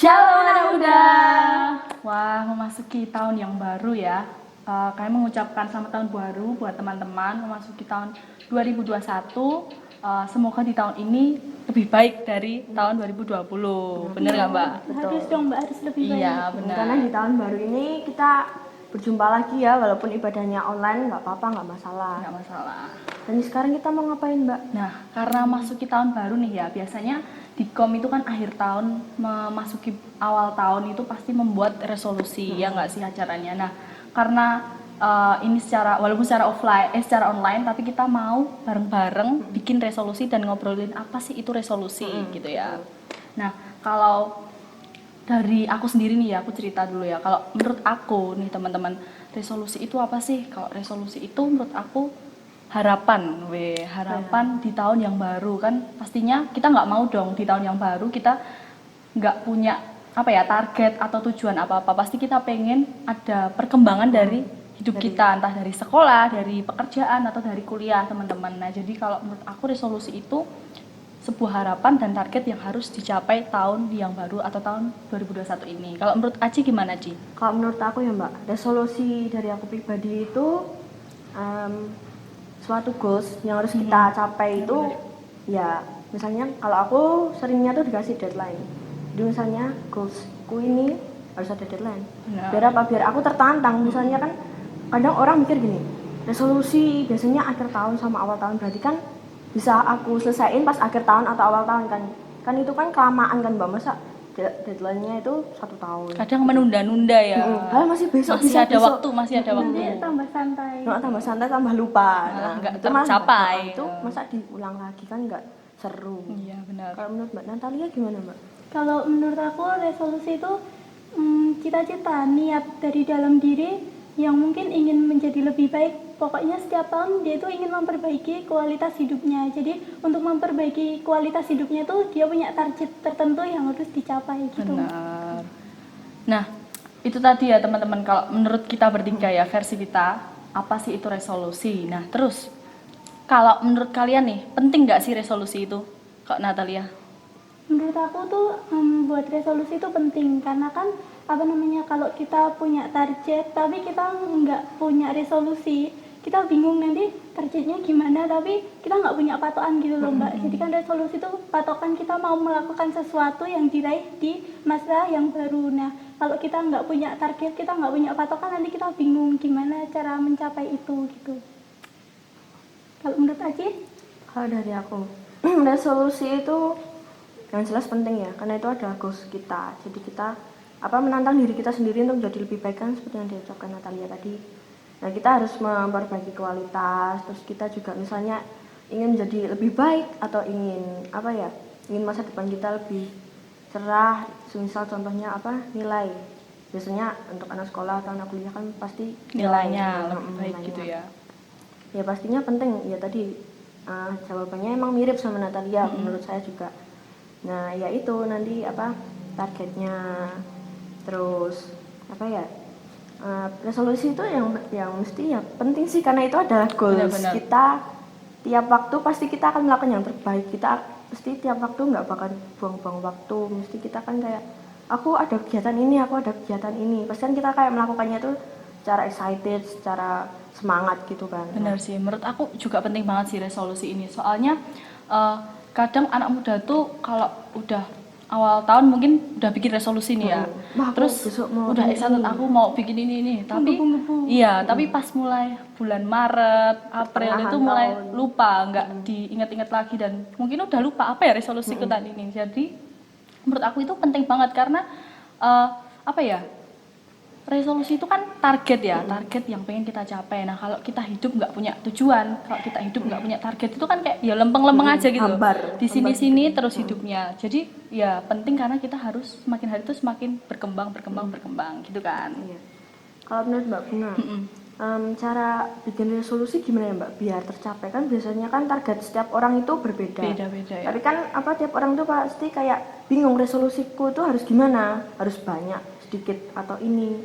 Shalom anak muda. Wah, memasuki tahun yang baru ya. Kami mengucapkan selamat tahun baru buat teman-teman memasuki tahun 2021. Semoga di tahun ini lebih baik dari tahun 2020. Bener nggak Mbak? Harus dong Mbak, harus lebih baik. Iya, benar. Karena di tahun baru ini kita berjumpa lagi ya, walaupun ibadahnya online nggak apa-apa, nggak masalah. Nggak masalah. Dan sekarang kita mau ngapain Mbak? Nah, karena masuki tahun baru nih ya, biasanya di kom itu kan akhir tahun memasuki awal tahun itu pasti membuat resolusi ya nggak sih acaranya. Nah, karena ini walaupun secara online tapi kita mau bareng-bareng bikin resolusi dan ngobrolin apa sih itu resolusi gitu ya. Nah, kalau dari aku sendiri nih ya, aku cerita dulu ya. Kalau menurut aku nih teman-teman, resolusi itu apa sih? Kalau resolusi itu menurut aku harapan di tahun yang baru kan pastinya kita nggak mau dong di tahun yang baru kita nggak punya target atau tujuan apa-apa. Pasti kita pengen ada perkembangan dari hidup kita, entah dari sekolah, dari pekerjaan atau dari kuliah teman-teman. Nah, jadi kalau menurut aku resolusi itu sebuah harapan dan target yang harus dicapai tahun yang baru atau tahun 2021 ini. Kalau menurut Aci gimana, Ci? Kalau menurut aku ya Mbak, resolusi dari aku pribadi itu suatu goals yang harus kita capai itu ya, misalnya kalau aku seringnya tuh dikasih deadline. Jadi misalnya goalsku ini harus ada deadline. Biar apa? Biar aku tertantang. Misalnya kan kadang orang mikir gini, resolusi biasanya akhir tahun sama awal tahun, berarti kan bisa aku selesaiin pas akhir tahun atau awal tahun kan itu kan kelamaan kan Mbak, masa deadline-nya itu 1 tahun. Kadang menunda-nunda ya. Masih besok, masih ada waktu. Nanti tambah santai. Tambah santai, tambah lupa. Nggak itu malah tercapai. itu masa diulang lagi kan nggak seru. Iya, benar. Kalau menurut Mbak Natalia gimana Mbak? Kalau menurut aku resolusi itu cita-cita, niat dari dalam diri yang mungkin ingin menjadi lebih baik. Pokoknya setiap tahun dia itu ingin memperbaiki kualitas hidupnya. Jadi untuk memperbaiki kualitas hidupnya tuh dia punya target tertentu yang harus dicapai gitu. Benar. Nah, itu tadi ya teman-teman, kalau menurut kita bertiga ya, versi kita, apa sih itu resolusi? Nah, terus kalau menurut kalian nih, penting nggak sih resolusi itu? Kok Natalia? Menurut aku tuh buat resolusi itu penting karena kan kalau kita punya target tapi kita nggak punya resolusi, kita bingung nanti targetnya gimana tapi kita nggak punya patokan gitu loh Mbak. Jadi kan resolusi itu patokan kita mau melakukan sesuatu yang diraih di masa yang baru. Nah, kalau kita nggak punya target, kita nggak punya patokan, nanti kita bingung gimana cara mencapai itu gitu. Kalau menurut Aji? Kalau dari aku, resolusi itu yang jelas penting ya, karena itu adalah goals kita. Jadi kita menantang diri kita sendiri untuk menjadi lebih baik kan, seperti yang diucapkan Natalia tadi. Nah, kita harus memperbaiki kualitas, terus kita juga misalnya ingin menjadi lebih baik atau ingin ingin masa depan kita lebih cerah. Misal contohnya nilai. Biasanya untuk anak sekolah atau anak kuliah kan pasti nilainya lebih baik gitu ya. Ya pastinya penting ya tadi. Jawabannya emang mirip sama Natalia menurut saya juga. Nah, ya itu nanti targetnya, terus resolusi itu yang mesti ya penting sih, karena itu adalah goals. Benar-benar. Kita tiap waktu pasti kita akan melakukan yang terbaik. Kita pasti tiap waktu nggak bakal buang-buang waktu. Mesti kita kan kayak aku ada kegiatan ini, pasti kan kita kayak melakukannya tuh secara excited, secara semangat gitu kan. Benar sih, menurut aku juga penting banget sih resolusi ini. Soalnya kadang anak muda tuh kalau udah awal tahun mungkin udah bikin resolusi nih ya. Terus udah excited aku mau bikin ini. Tapi tapi pas mulai bulan Maret, April itu mulai lupa, nggak diingat-ingat lagi dan mungkin udah lupa apa ya resolusiku tadi ini. Jadi menurut aku itu penting banget karena resolusi itu kan target ya, target yang pengen kita capai. Nah, kalau kita hidup nggak punya tujuan, kalau kita hidup nggak punya target itu kan kayak ya lempeng-lempeng aja gitu. Di sini-sini terus hidupnya. Jadi ya penting karena kita harus semakin hari itu semakin berkembang gitu kan. Iya. Kalau menurut Mbak Bunga, cara bikin resolusi gimana ya Mbak biar tercapai? Kan biasanya kan target setiap orang itu berbeda. Beda-beda ya. Tapi kan tiap orang tuh pasti kayak bingung resolusiku tuh harus gimana, harus banyak, sedikit atau ini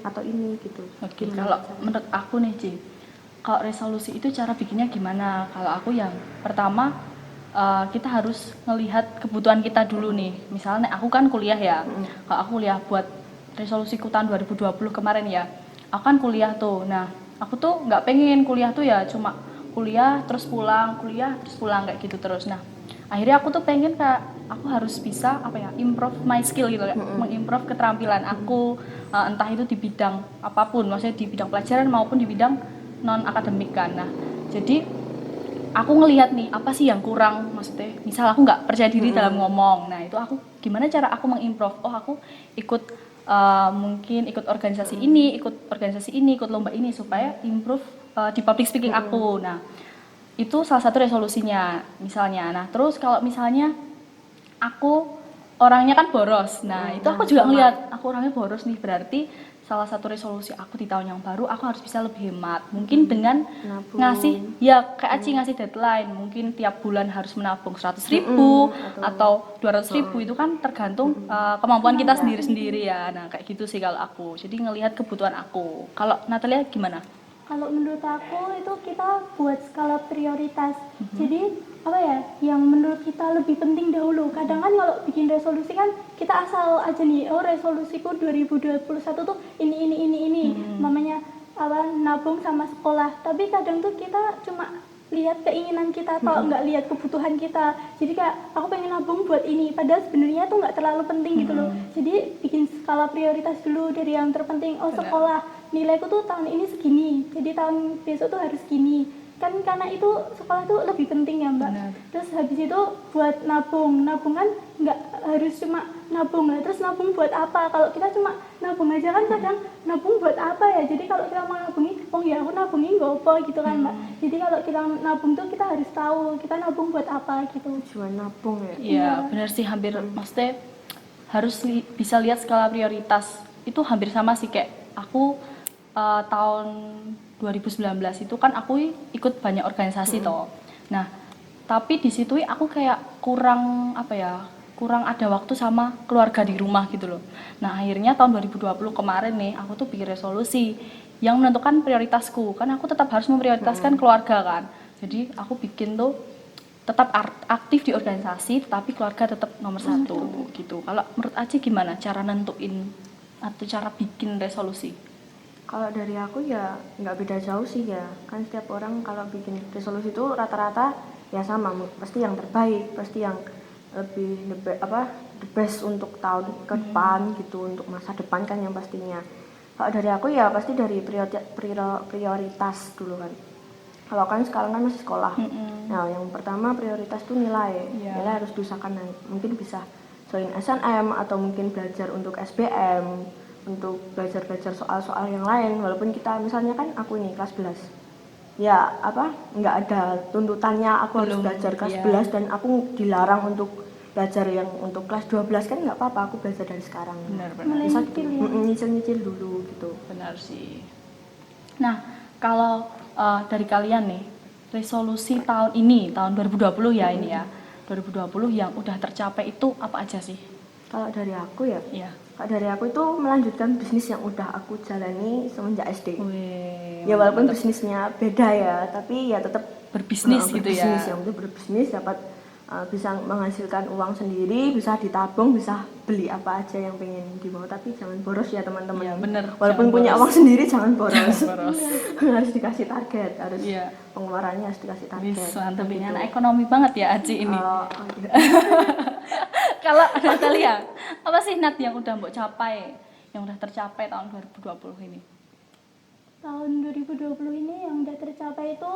gitu. Oke, kalau menurut aku nih Ci, kalau resolusi itu cara bikinnya gimana? Kalau aku yang pertama kita harus ngelihat kebutuhan kita dulu nih. Misalnya aku kan kuliah ya. Kalau aku kuliah buat resolusiku tahun 2020 kemarin ya. Aku kan kuliah tuh. Nah, aku tuh nggak pengen kuliah tuh ya cuma kuliah terus pulang kayak gitu terus. Nah, akhirnya aku tuh pengen kayak aku harus bisa improve my skill gitu, mengimprove keterampilan aku, entah itu di bidang apapun, maksudnya di bidang pelajaran maupun di bidang non akademik kan. Nah, jadi aku ngelihat nih apa sih yang kurang, maksudnya misal aku nggak percaya diri dalam ngomong, nah itu aku gimana cara aku mengimprove. Oh, aku ikut mungkin ikut organisasi ini, ikut lomba ini supaya improve di public speaking aku. Nah, itu salah satu resolusinya misalnya. Nah, terus kalau misalnya aku orangnya kan boros, nah itu aku juga ngelihat aku orangnya boros nih, berarti salah satu resolusi aku di tahun yang baru aku harus bisa lebih hemat, mungkin dengan Nabung. ngasih ya kayak Aci ngasih deadline, mungkin tiap bulan harus menabung 100.000 atau 200.000, itu kan tergantung kemampuan kita sendiri-sendiri ya. Nah kayak gitu sih kalau aku, jadi ngelihat kebutuhan aku. Kalau Natalia gimana? Kalau menurut aku itu kita buat skala prioritas. Jadi apa ya, yang menurut kita lebih penting dahulu. Kadang kan kalau bikin resolusi kan kita asal aja nih, oh resolusiku 2021 tuh ini. Namanya apa, nabung sama sekolah. Tapi kadang tuh kita cuma lihat keinginan kita atau nggak lihat kebutuhan kita. Jadi kayak aku pengen nabung buat ini, padahal sebenarnya tuh nggak terlalu penting gitu loh. Jadi bikin skala prioritas dulu dari yang terpenting. Oh, sekolah, nilaiku tuh tahun ini segini, jadi tahun besok tuh harus gini kan, karena itu sekolah tuh lebih penting ya Mbak. Benar. Terus habis itu buat nabung kan nggak harus cuma nabung lah. Terus nabung buat apa? Kalau kita cuma nabung aja kan kadang nabung buat apa ya, jadi kalau kita mau nabungi, oh ya aku nabungi nggak apa gitu kan Mbak. Jadi kalau kita nabung tuh kita harus tahu kita nabung buat apa gitu. Tujuan nabung ya. Iya, benar sih, hampir maksudnya harus bisa lihat skala prioritas. Itu hampir sama sih kayak aku tahun 2019 itu kan aku ikut banyak organisasi toh. Nah, tapi di situ aku kayak kurang ada waktu sama keluarga di rumah gitu loh. Nah, akhirnya tahun 2020 kemarin nih aku tuh bikin resolusi yang menentukan prioritasku. Kan aku tetap harus memprioritaskan keluarga kan. Jadi aku bikin tuh tetap aktif di organisasi, tapi keluarga tetap nomor satu gitu. Kalau menurut Aci gimana cara nentuin atau cara bikin resolusi? Kalau dari aku ya nggak beda jauh sih ya. Kan setiap orang kalau bikin resolusi itu rata-rata ya sama, pasti yang terbaik, pasti yang lebih the best untuk tahun ke depan gitu, untuk masa depan kan yang pastinya. Kalau dari aku ya pasti dari prioritas dulu kan. Kalau kan sekarang kan masih sekolah. Nah, yang pertama prioritas tuh nilai. Nilai harus diusahakan naik. Mungkin bisa join SNM atau mungkin belajar untuk SBM, untuk belajar soal-soal yang lain. Walaupun kita misalnya kan aku ini kelas 11. Ya, nggak ada tuntutannya aku harus belajar kelas 11 dan aku dilarang untuk belajar yang untuk kelas 12 kan nggak apa-apa, aku belajar dari sekarang. Benar-benar. Bisa nyicil dulu gitu. Benar sih. Nah, kalau dari kalian nih, resolusi tahun ini, tahun 2020 ya ini ya, 2020 yang udah tercapai itu apa aja sih? Kalau dari aku ya, Iya. kalau dari aku itu melanjutkan bisnis yang udah aku jalani semenjak SD. Wih, Ya walaupun bisnisnya beda ya, tapi ya tetap berbisnis gitu ya. Berbisnis yang untuk berbisnis dapat bisa menghasilkan uang sendiri, bisa ditabung, bisa beli apa aja yang pengen dimau, tapi jangan boros ya teman-teman. Iya, bener. Walaupun Jangan punya boros. uang sendiri jangan boros. Boros. Harus dikasih target, harus Iya. pengeluarannya harus dikasih target. Wis, mantep ini Gitu. anak ekonomi banget ya Aci ini. Iya. Kalau Natalia, apa sih Nat yang udah mbok capai, yang udah tercapai tahun 2020 ini? Tahun 2020 ini yang udah tercapai itu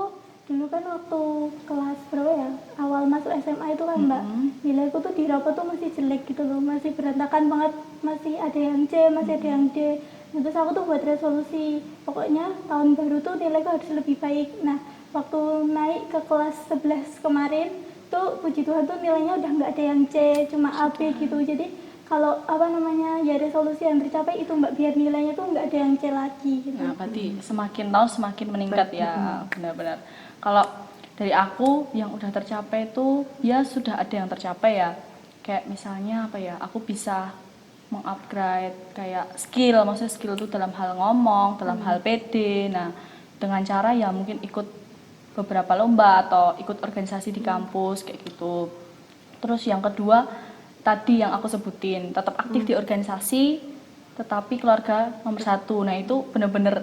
dulu kan waktu kelas berapa ya, awal masuk SMA itu kan Mbak, nilaiku tuh di rapot tuh masih jelek gitu loh, masih berantakan banget, masih ada yang C, masih ada yang D. Nah, terus aku tuh buat resolusi, pokoknya tahun baru tuh nilaiku harus lebih baik. Nah, waktu naik ke kelas 11 kemarin tuh puji Tuhan tuh nilainya udah nggak ada yang C, cuma AB gitu. Jadi kalau ya resolusi yang tercapai itu Mbak, biar nilainya tuh nggak ada yang C lagi gitu. Nah, berarti semakin tahun semakin meningkat ya, benar-benar. Kalau dari aku yang udah tercapai itu ya sudah ada yang tercapai ya. Kayak misalnya aku bisa mengupgrade kayak skill, maksudnya skill itu dalam hal ngomong, dalam hal PD. Nah, dengan cara ya mungkin ikut beberapa lomba atau ikut organisasi di kampus kayak gitu. Terus yang kedua tadi yang aku sebutin, tetap aktif di organisasi, tetapi keluarga nomor satu. Nah itu bener-bener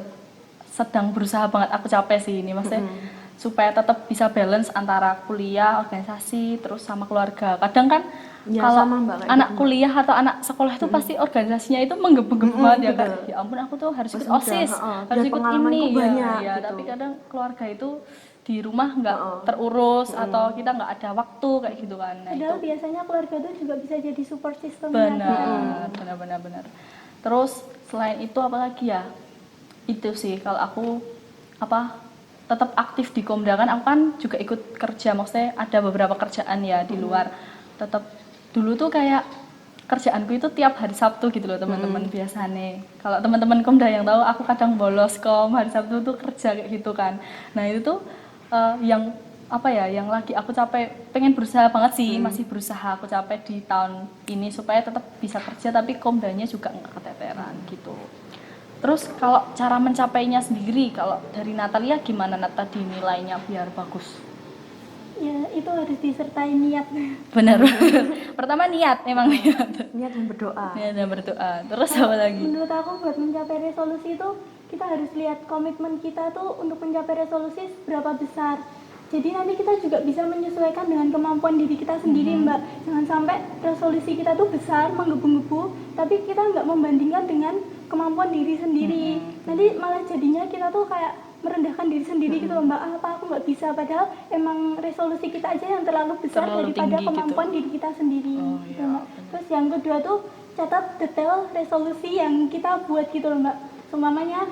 sedang berusaha banget aku capai sih ini, maksudnya supaya tetap bisa balance antara kuliah, organisasi, terus sama keluarga. Kadang kan Ya, kalau sama, Mbak, kayak anak gitu. kuliah atau anak sekolah itu pasti organisasinya itu menggebu-gebu banget ya kan. betul. Ya ampun aku tuh harus ikut Udah, OSIS, harus biar ikut pengalamanku ini banyak, ya, gitu. tapi kadang keluarga itu di rumah nggak terurus atau kita nggak ada waktu kayak gitu kan. Nah, Padahal itu biasanya keluarga itu juga bisa jadi support systemnya kita. benar. Terus selain itu apa lagi ya? Itu sih kalau aku tetap aktif di Komda kan, aku kan juga ikut kerja, maksudnya ada beberapa kerjaan ya di luar. Tetap dulu tuh kayak kerjaanku itu tiap hari Sabtu gitu loh teman-teman biasanya. Kalau teman-teman Komda yang tahu, aku kadang bolos hari Sabtu tuh kerja kayak gitu kan. Nah itu tuh yang yang lagi aku capek, pengen berusaha banget sih, masih berusaha aku capek di tahun ini supaya tetap bisa kerja tapi Komdanya juga nggak keteteran gitu. Terus kalau cara mencapainya sendiri, kalau dari Natalia gimana tadi nilainya biar bagus? Ya itu harus disertai niat. Benar. Pertama niat, emang niat. Niat dan berdoa. Niat dan berdoa. Terus apa lagi? Menurut aku buat mencapai resolusi itu kita harus lihat komitmen kita tuh untuk mencapai resolusi seberapa besar. Jadi nanti kita juga bisa menyesuaikan dengan kemampuan diri kita sendiri, Mbak. Jangan sampai resolusi kita tuh besar, menggebu-gebu, tapi kita nggak membandingkan dengan kemampuan diri sendiri. Nanti malah jadinya kita tuh kayak merendahkan diri sendiri gitu loh, Mbak. Apa aku nggak bisa, padahal emang resolusi kita aja yang terlalu besar Terlalu daripada tinggi kemampuan gitu. diri kita sendiri. Oh, gitu, iya, Mbak. Terus yang kedua tuh catat detail resolusi yang kita buat gitu loh, Mbak. Seumpamanya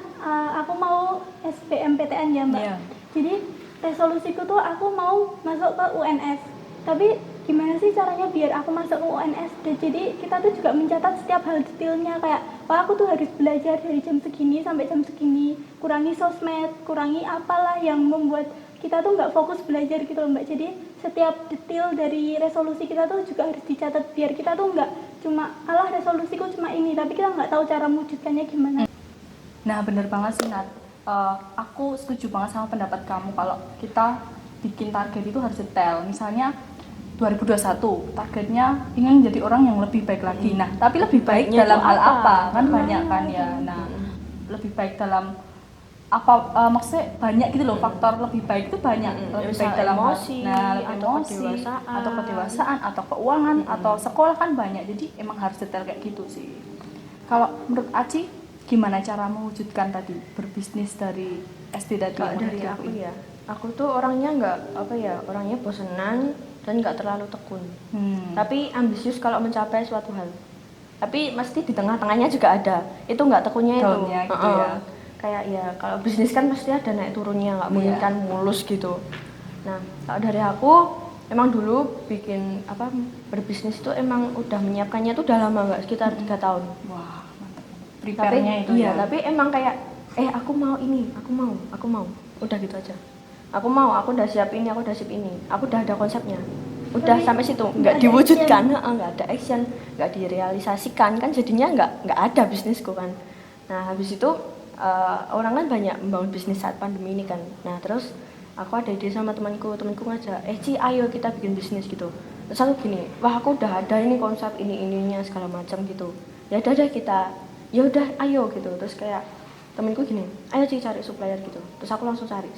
aku mau SBMPTN ya, Mbak. Iya. Jadi resolusiku tuh aku mau masuk ke UNS. Tapi gimana sih caranya biar aku masuk ke UNS? Dan jadi kita tuh juga mencatat setiap hal detailnya, kayak wah aku tuh harus belajar dari jam segini sampai jam segini, kurangi sosmed, kurangi apalah yang membuat kita tuh nggak fokus belajar gitu loh, Mbak. Jadi setiap detail dari resolusi kita tuh juga harus dicatat biar kita tuh nggak cuma resolusiku cuma ini, tapi kita nggak tahu cara mewujudkannya gimana. Nah bener banget sih Nat. Aku setuju banget sama pendapat kamu kalau kita bikin target itu harus detail. Misalnya 2021 targetnya ingin jadi orang yang lebih baik lagi. Nah tapi lebih baik Baiknya dalam itu hal apa? apa? Kan banyak kan ya. Nah lebih baik dalam apa? Maksudnya banyak gitu loh, faktor lebih baik itu banyak. Lebih baik dalam emosi, lebih atau emosi, kedewasaan. atau kedewasaan, atau keuangan, atau sekolah kan banyak. Jadi emang harus detail kayak gitu sih. Kalau menurut Aci gimana cara mewujudkan tadi berbisnis dari SD tadi? Kalau dari aku ya, aku tuh orangnya nggak orangnya bosenan dan nggak terlalu tekun. Tapi ambisius kalau mencapai suatu hal. Tapi mesti di tengah-tengahnya juga ada. Itu nggak tekunnya itu. Down-nya gitu ya. Kayak ya kalau bisnis kan pasti ada naik turunnya, nggak mungkin kan mulus gitu. Nah kalau dari aku emang dulu bikin berbisnis itu emang udah menyiapkannya tuh udah lama, nggak sekitar 3 tahun. Wah mantap. Tapi Prepare-nya itu iya, ya. tapi emang kayak aku mau ini, aku mau. Udah gitu aja. Aku udah siap ini, aku udah ada konsepnya. Udah Tapi sampai situ, nggak nggak ada diwujudkan, nggak ada action, nggak direalisasikan kan jadinya nggak ada bisnisku kan. Nah habis itu orang kan banyak membangun bisnis saat pandemi ini kan. Nah terus aku ada ide sama temanku ngajak, Ci ayo kita bikin bisnis gitu. Terus aku gini, wah aku udah ada ini konsep ininya segala macam gitu. Ya udah kita, ya udah ayo gitu. Terus kayak temanku gini, ayo Ci cari supplier gitu. Terus aku langsung cari,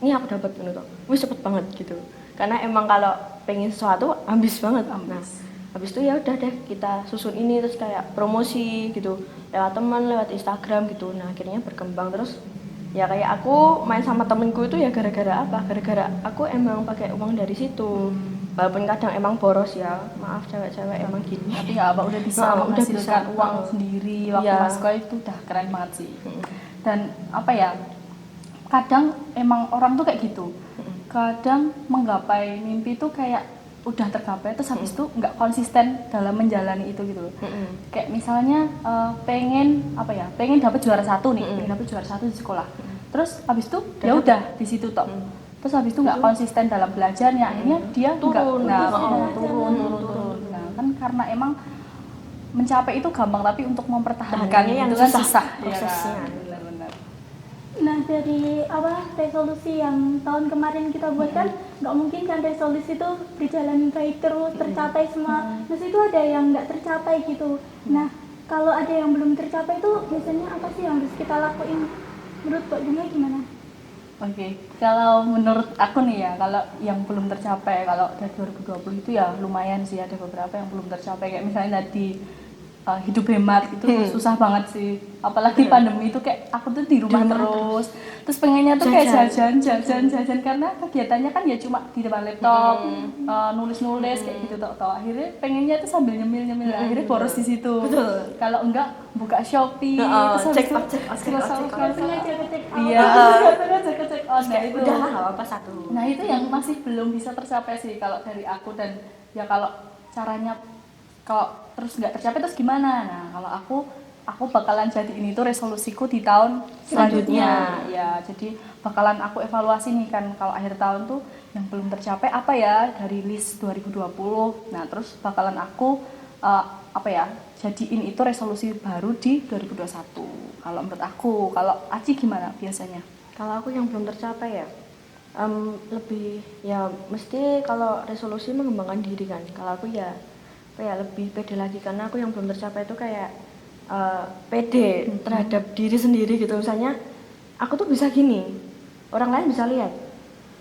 ini aku dapat gitu, wih cepet banget gitu. Karena emang kalau pengen sesuatu ambis banget. Nah habis itu ya udah deh kita susun ini, terus kayak promosi gitu lewat teman, lewat Instagram gitu. Nah akhirnya berkembang terus. Ya kayak aku main sama temenku itu ya gara-gara aku emang pakai uang dari situ. Walaupun kadang emang boros ya, maaf cewek-cewek emang gini. Tapi nggak apa, udah bisa Udah menghasilkan bisa. uang sendiri waktu Iya. masuk sekolah itu udah keren banget sih. Dan kadang emang orang tuh kayak gitu. Kadang menggapai mimpi tuh kayak udah tergapai terus habis itu nggak konsisten dalam menjalani itu gitu loh. Kayak misalnya pengen dapat juara 1 nih, pengen dapat juara 1 di sekolah. Terus habis itu ya udah di situ toh. Terus habis itu nggak konsisten dalam belajarnya, akhirnya dia Turun. turun. Nah kan karena emang mencapai itu gampang, tapi untuk mempertahankannya Tahanannya yang itu kan susah susah prosesnya. Ya kan? Benar-benar. Nah, dari resolusi yang tahun kemarin kita buat kan nggak mungkin kan resolusi itu berjalan baik terus tercapai semua. Terus itu ada yang nggak tercapai gitu. Nah, kalau ada yang belum tercapai itu biasanya apa sih yang harus kita lakuin? Menurut Mbak Bunga gimana? Oke, kalau menurut aku nih ya, kalau yang belum tercapai, kalau dari 2020 itu ya lumayan sih, ada beberapa yang belum tercapai. Kayak misalnya tadi hidup hemat itu susah banget sih. Apalagi pandemi itu kayak aku tuh di rumah terus pengennya tuh kayak jajan karena kegiatannya kan ya cuma di depan laptop, nulis-nulis kayak gitu toh. Akhirnya pengennya tuh sambil nyemil, akhirnya boros di situ. Kalau enggak buka Shopee, terus habis itu Sengaja ngecek out. iya, cek on. Nah itu Udah lah apa satu. Nah itu yang masih belum bisa tercapai sih kalau dari aku. Dan ya kalau caranya kalau terus nggak tercapai terus gimana? Nah kalau aku bakalan jadiin itu resolusiku di tahun selanjutnya. Ya jadi bakalan aku evaluasi nih kan, kalau akhir tahun tuh yang belum tercapai apa ya dari list 2020. Nah terus bakalan aku jadiin itu resolusi baru di 2021 kalau menurut aku. Kalau Aci gimana biasanya? Kalau aku yang belum tercapai ya, lebih ya mesti kalau resolusi mengembangkan diri kan. Kalau aku ya lebih pede lagi, karena aku yang belum tercapai itu kayak pede terhadap diri sendiri gitu. Misalnya aku tuh bisa gini, orang lain bisa lihat,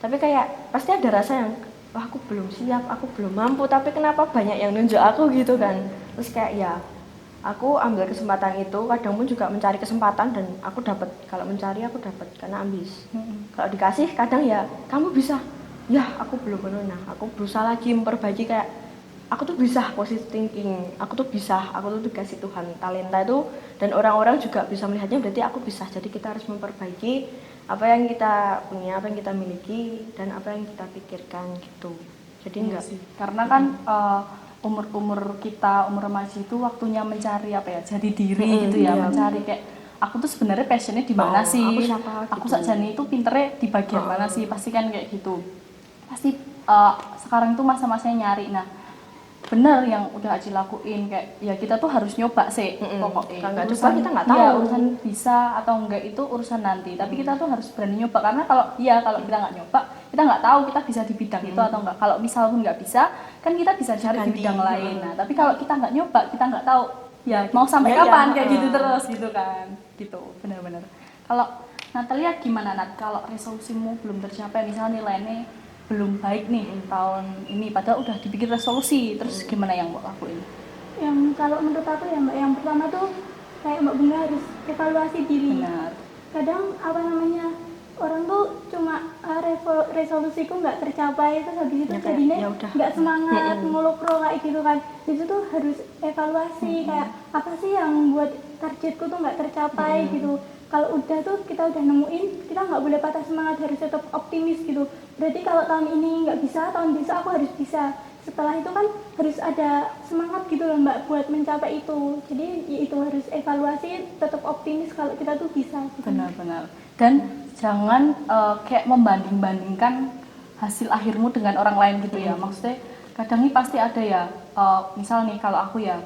tapi kayak pasti ada rasa yang wah aku belum siap, aku belum mampu, tapi kenapa banyak yang nunjuk aku gitu kan. Terus kayak ya aku ambil kesempatan itu, kadang pun juga mencari kesempatan dan aku dapat. Kalau mencari aku dapat karena ambis. Kalau dikasih kadang ya kamu bisa, ya aku belum penuh. Nah aku berusaha lagi memperbaiki, kayak aku tuh bisa positive thinking, aku tuh dikasih Tuhan talenta itu, dan orang-orang juga bisa melihatnya, berarti aku bisa. Jadi kita harus memperbaiki apa yang kita punya, apa yang kita miliki, dan apa yang kita pikirkan gitu. Jadi enggak sih, karena kan umur kita, umur remaja itu waktunya mencari jadi diri gitu ya, mencari kayak aku tuh sebenarnya passionnya di mana sih, aku siapa aku gitu. sajane itu pinternya di bagian mana sih, pasti kan kayak gitu. Pasti sekarang itu masa-masanya nyari. Nah bener yang udah Aci lakuin, kayak ya kita tuh harus nyoba sih pokoknya. Kalau nggak coba Urusan kita nggak tahu. ya, urusan bisa atau enggak itu urusan nanti, tapi kita tuh harus berani nyoba. Karena kalau kita nggak nyoba, kita nggak tahu kita bisa di bidang itu atau enggak. Kalau misal pun nggak bisa, kan kita bisa cari di bidang lain. Nah tapi kalau kita nggak nyoba, kita nggak tahu ya mau sampai kapan kayak gitu terus gitu kan, gitu. Bener-bener. Kalau Natalia gimana Nat? Kalau resolusimu belum tercapai, misalnya nilainya belum baik nih tahun ini, padahal udah dibikin resolusi, terus gimana yang mau lakuin? Yang kalau menurut aku ya Mbak, yang pertama tuh kayak Mbak Bunga harus evaluasi diri. Benar. Kadang orang tuh cuma resolusiku nggak tercapai, terus habis itu Ya, jadinya ya udah. nggak semangat, muluk-muluk kayak gitu kan. Itu tuh harus evaluasi, kayak apa sih yang buat targetku tuh nggak tercapai gitu. Kalau udah tuh kita udah nemuin, kita nggak boleh patah semangat, harus tetap optimis gitu. Berarti kalau tahun ini nggak bisa, tahun besok aku harus bisa. Setelah itu kan harus ada semangat gitu loh Mbak buat mencapai itu. Jadi ya itu harus evaluasi, tetap optimis kalau kita tuh bisa gitu. Benar-benar. Dan jangan kayak membanding-bandingkan hasil akhirmu dengan orang lain gitu ya. Maksudnya kadang nih pasti ada ya, misal nih kalau aku ya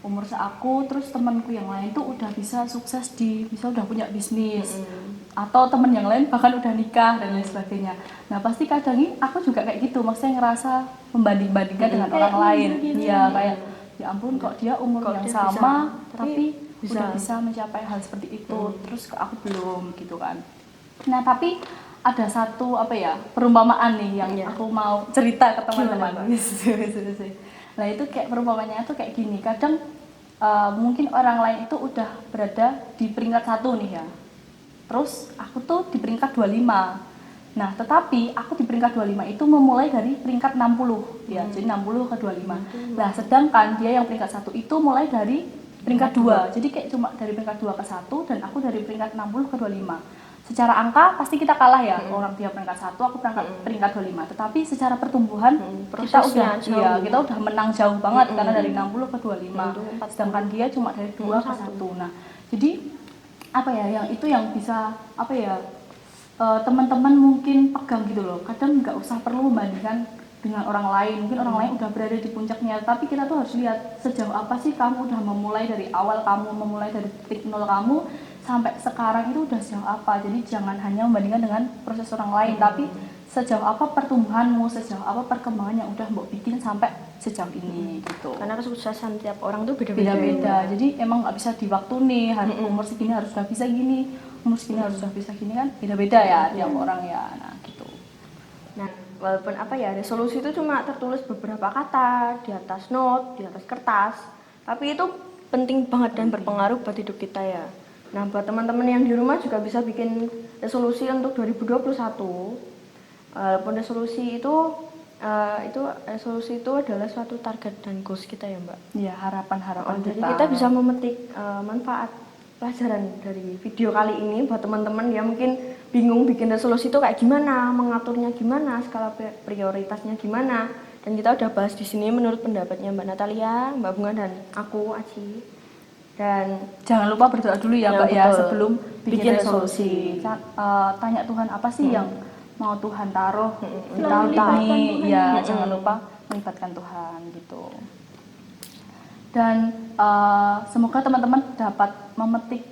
umur seaku, terus temanku yang lain tuh udah bisa sukses misal udah punya bisnis, atau temen yang lain bahkan udah nikah dan lain sebagainya. Nah pasti kadang ini aku juga kayak gitu, maksudnya ngerasa membanding-bandingkan dengan orang lain. Iya kayak ya ampun kok dia umur yang dia sama bisa, tapi bisa. udah bisa mencapai hal seperti itu, terus kok aku belum gitu kan. Nah tapi ada satu perumpamaan nih yang aku mau cerita ke teman-teman. Nah itu kayak perumpamannya tuh kayak gini, kadang mungkin orang lain itu udah berada di peringkat 1 nih ya, terus aku tuh di peringkat 25. Nah tetapi aku di peringkat 25 itu memulai dari peringkat 60 ya, jadi 60 ke 25. Nah sedangkan dia yang peringkat 1 itu mulai dari peringkat 2, jadi kayak cuma dari peringkat 2 ke 1 dan aku dari peringkat 60 ke 25. Secara angka pasti kita kalah ya, orang dia peringkat 1, aku peringkat 25. Tetapi secara pertumbuhan kita udah menang jauh banget, karena dari 60 ke 25. Sedangkan dia cuma dari 2 ke 1. Nah, jadi yang itu yang bisa teman-teman mungkin pegang gitu loh. Kadang nggak usah perlu membandingkan dengan orang lain. Mungkin orang lain udah berada di puncaknya, tapi kita tuh harus lihat sejauh apa sih kamu udah memulai dari awal, kamu memulai dari titik nol kamu sampai sekarang itu udah sejauh apa. Jadi jangan hanya membandingkan dengan proses orang lain, tapi sejauh apa pertumbuhanmu, sejauh apa perkembangan yang udah mbok bikin sampai sejauh ini gitu. Karena kesuksesan tiap orang tuh beda-beda. Beda-beda. Jadi emang nggak bisa diwaktu nih, umur segini harus udah bisa gini, umur segini harus udah bisa gini kan beda-beda ya tiap orang ya. Nah, gitu. Nah, walaupun apa ya, resolusi itu cuma tertulis beberapa kata di atas note, di atas kertas, tapi itu penting banget dan berpengaruh buat hidup kita ya. Nah, buat teman-teman yang di rumah juga bisa bikin resolusi untuk 2021. Walaupun resolusi itu resolusi itu adalah suatu target dan goals kita ya, Mbak. Ya, harapan-harapan Jadi kita bisa memetik manfaat pelajaran dari video kali ini buat teman-teman yang mungkin bingung bikin resolusi itu kayak gimana, mengaturnya gimana, skala prioritasnya gimana. Dan kita udah bahas di sini menurut pendapatnya Mbak Natalia, Mbak Bunga dan aku Aci. Dan jangan lupa berdoa dulu ya, Mbak ya, betul. sebelum bikin Bikin resolusi. Tanya Tuhan apa sih yang mau Tuhan taruh di Selalu tahun libatkan ini, Tuhan. ya jangan lupa melibatkan Tuhan gitu. Dan semoga teman-teman dapat memetik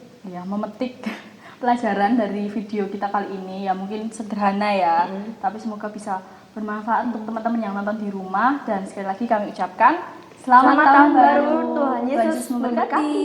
pelajaran dari video kita kali ini ya, mungkin sederhana ya, tapi semoga bisa bermanfaat untuk teman-teman yang nonton di rumah. Dan sekali lagi kami ucapkan selamat tahun baru, Tuhan Yesus memberkati.